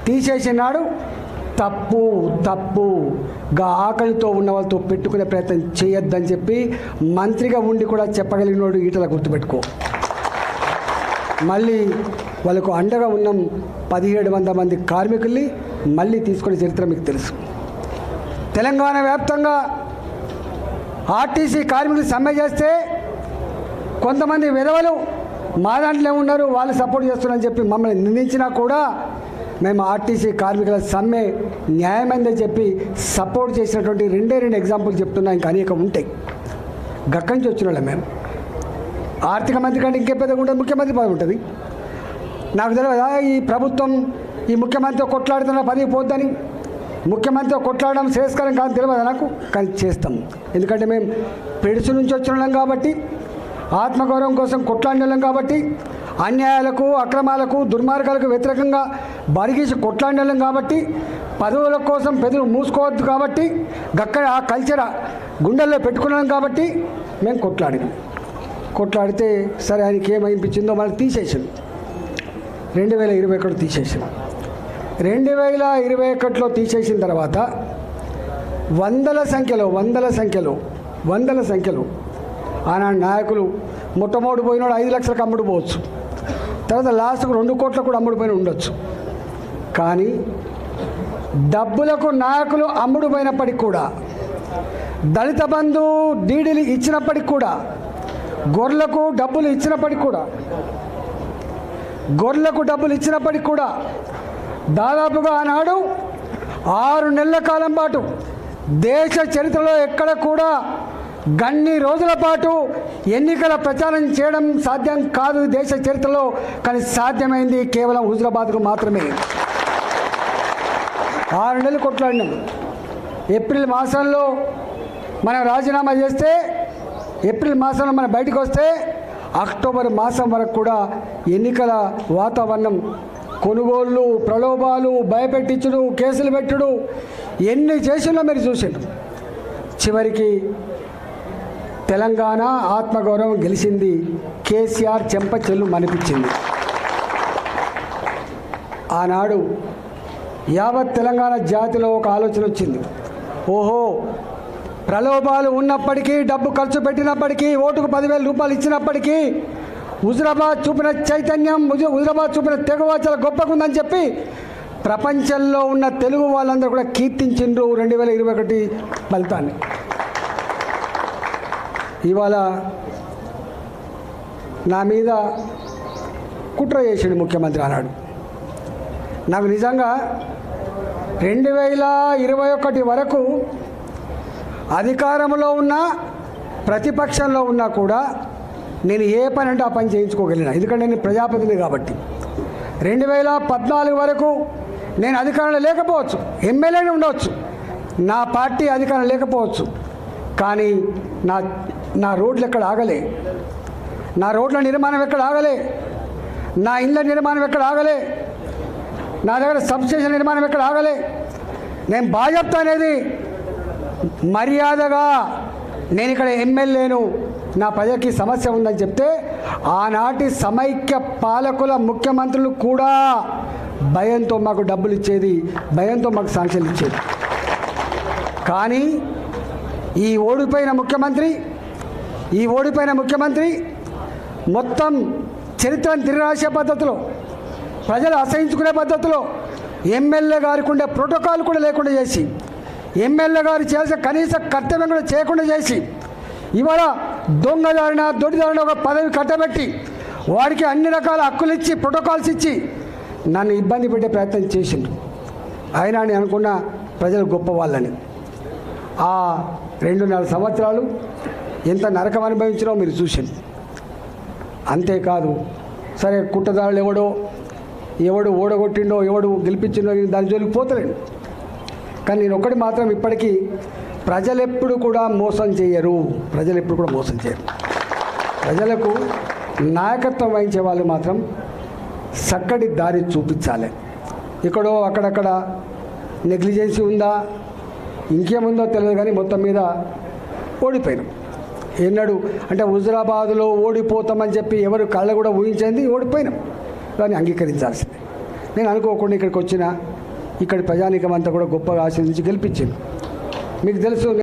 తీసేసినాడు. తప్పు తప్పుగా ఆకలితో ఉన్న వాళ్ళతో పెట్టుకునే ప్రయత్నం చేయొద్దని చెప్పి మంత్రిగా ఉండి కూడా చెప్పగలిగినోడు ఈటల, గుర్తుపెట్టుకో. మళ్ళీ వాళ్ళకు అండగా ఉన్న 1700 మంది కార్మికుల్ని మళ్ళీ తీసుకునే చరిత్ర మీకు తెలుసు. తెలంగాణ వ్యాప్తంగా ఆర్టీసీ కార్మికులు సమ్మె చేస్తే కొంతమంది విధవలు మా దాంట్లో ఉన్నారు, వాళ్ళు సపోర్ట్ చేస్తున్నారని చెప్పి మమ్మల్ని నిందించినా కూడా మేము ఆర్టీసీ కార్మికుల సమ్మె న్యాయమైందని చెప్పి సపోర్ట్ చేసినటువంటి 2 ఎగ్జాంపుల్ చెప్తున్నా, ఇంకా అనేక ఉంటాయి. గక్కడి నుంచి వచ్చిన వాళ్ళం మేము. ఆర్థిక మంత్రి కంటే ఇంకే పెద్దగా ఉంటుంది, ముఖ్యమంత్రి పదవి ఉంటుంది. నాకు తెలియదా ఈ ప్రభుత్వం ఈ ముఖ్యమంత్రితో కొట్లాడుతున్న పదవి పోద్దని? ముఖ్యమంత్రితో కొట్లాడడం శ్రేయస్కరం కాదు తెలియదా నాకు, కానీ చేస్తాం. ఎందుకంటే మేము పెడుసు నుంచి వచ్చిన వాళ్ళం కాబట్టి, ఆత్మగౌరవం కోసం కొట్లాడిన వాళ్ళం కాబట్టి, అన్యాయాలకు అక్రమాలకు దుర్మార్గాలకు వ్యతిరేకంగా బరిగీసి కొట్లాడిన వాళ్ళం కాబట్టి, పదవుల కోసం పెదవులు మూసుకోవద్దు కాబట్టి, గక్కడ ఆ కల్చర్ గుండెల్లో పెట్టుకున్నాం కాబట్టి మేము కొట్లాడితే సరే ఆయనకి ఏమనిపించిందో మనకు తీసేసాడు. 2021 తీసేసాడు. 2021లో తీసేసిన తర్వాత వందల సంఖ్యలో ఆనాడు నాయకులు మొట్టమొదటి పోయినాడు 5 లక్షలకు అమ్ముడు పోవచ్చు, తర్వాత లాస్ట్కు 2 కోట్లకు కూడా అమ్ముడుపోయిన ఉండొచ్చు. కానీ డబ్బులకు నాయకులు అమ్ముడు పోయినప్పటికి కూడా, దళిత బంధు డీడీలు ఇచ్చినప్పటికి కూడా, గొర్రెలకు డబ్బులు ఇచ్చినప్పటికి కూడా దాదాపుగా ఆనాడు 6 నెలల కాలం పాటు దేశ చరిత్రలో ఎక్కడ కూడా గన్ని రోజుల పాటు ఎన్నికల ప్రచారం చేయడం సాధ్యం కాదు దేశ చరిత్రలో. కానీ సాధ్యమైంది కేవలం హుజురాబాద్కు మాత్రమే. 6 నెలలు కొట్లాడినాం. ఏప్రిల్ మాసంలో మనం రాజీనామా చేస్తే, ఏప్రిల్ మాసంలో మనం బయటకు వస్తే, అక్టోబర్ మాసం వరకు కూడా ఎన్నికల వాతావరణం, కొనుగోళ్ళు, ప్రలోభాలు, భయపెట్టించుడు, కేసులు పెట్టుడు, ఎన్ని చేసినా మీరు చూసిండు. చివరికి తెలంగాణ ఆత్మగౌరవం గెలిచింది. కేసీఆర్ చెంప చెల్లు మనిపించింది. ఆనాడు యావత్ తెలంగాణ జాతిలో ఒక ఆలోచన వచ్చింది. ఓహో, ప్రలోభాలు ఉన్నప్పటికీ, డబ్బు ఖర్చు పెట్టినప్పటికీ, ఓటుకు 10,000 రూపాయలు ఇచ్చినప్పటికీ హుజురాబాద్ చూపిన చైతన్యం, హుజురాబాద్ చూపిన తెగువ చాలా గొప్పకుందని చెప్పి ప్రపంచంలో ఉన్న తెలుగు వాళ్ళందరూ కూడా కీర్తించిండ్రు 2021 ఫలితాన్ని. ఇవాళ నా మీద కుట్ర చేసిండు ముఖ్యమంత్రి అన్నాడు. నాకు నిజంగా 2021 వరకు అధికారంలో ఉన్న, ప్రతిపక్షంలో ఉన్నా కూడా నేను ఏ పని అంటే ఆ పని చేయించుకోగలిగిన. ఎందుకంటే నేను ప్రజాప్రతినిధి కాబట్టి. 2014 వరకు నేను అధికారంలో లేకపోవచ్చు, ఎమ్మెల్యేనే ఉండవచ్చు, నా పార్టీ అధికారం లేకపోవచ్చు, కానీ నా రోడ్లు ఎక్కడ ఆగలే, నా రోడ్ల నిర్మాణం ఎక్కడ ఆగలే, నా ఇళ్ళ నిర్మాణం ఎక్కడ ఆగలే, నా దగ్గర సబ్స్టేషన్ నిర్మాణం ఎక్కడ ఆగలే. నేను బాధ్యత అనేది మర్యాదగా నేను ఇక్కడ ఎమ్మెల్యేను, నా ప్రజలకి సమస్య ఉందని చెప్తే ఆనాటి సమైక్య పాలకుల ముఖ్యమంత్రులు కూడా భయంతో మాకు డబ్బులు ఇచ్చేది, భయంతో మాకు శాంక్షన్లు ఇచ్చేది. కానీ ఈ ఓడిపోయిన ముఖ్యమంత్రి మొత్తం చరిత్రను తిరగరాసే పద్ధతిలో, ప్రజలు అసహించుకునే పద్ధతిలో, ఎమ్మెల్యే గారికి ఉండే ప్రోటోకాల్ కూడా లేకుండా చేసి, ఎమ్మెల్యే గారు చేయాల్సిన కనీస కర్తవ్యం కూడా చేయకుండా చేసి, ఇవాళ దొడ్డిదారిన ఒక పదవి కట్టబెట్టి వాడికి అన్ని రకాల హక్కులు ఇచ్చి, ప్రోటోకాల్స్ ఇచ్చి నన్ను ఇబ్బంది పెట్టే ప్రయత్నం చేసిండు. అయినా నేను అనుకున్న ప్రజలు గొప్ప వాళ్ళని. ఆ 2.5 సంవత్సరాలు ఎంత నరకం అనుభవించినో మీరు చూసింది. అంతేకాదు, సరే కుట్రదారులు ఎవడు ఓడగొట్టిండో, ఎవడు గెలిపించిండో దాని జోలికి పోతలేను. కానీ నేను ఒకటి మాత్రం ఇప్పటికీ, ప్రజలెప్పుడు కూడా మోసం చేయరు. ప్రజలకు నాయకత్వం వహించే వాళ్ళు మాత్రం చక్కటి దారి చూపించాలి. ఇక్కడో అక్కడక్కడ నెగ్లిజెన్సీ ఉందా, ఇంకేముందో తెలియదు, కానీ మొత్తం మీద ఓడిపోయినాం. ఎన్నడు అంటే హుజురాబాదులో ఓడిపోతామని చెప్పి ఎవరు కళ్ళ కూడా ఊహించింది, ఓడిపోయినాం. దాన్ని అంగీకరించాల్సిందే. నేను అనుకోకుండా ఇక్కడికి వచ్చిన ఇక్కడి ప్రజానీకం అంతా కూడా గొప్పగా ఆశీర్వదించి గెలిపించింది. మీకు తెలుసు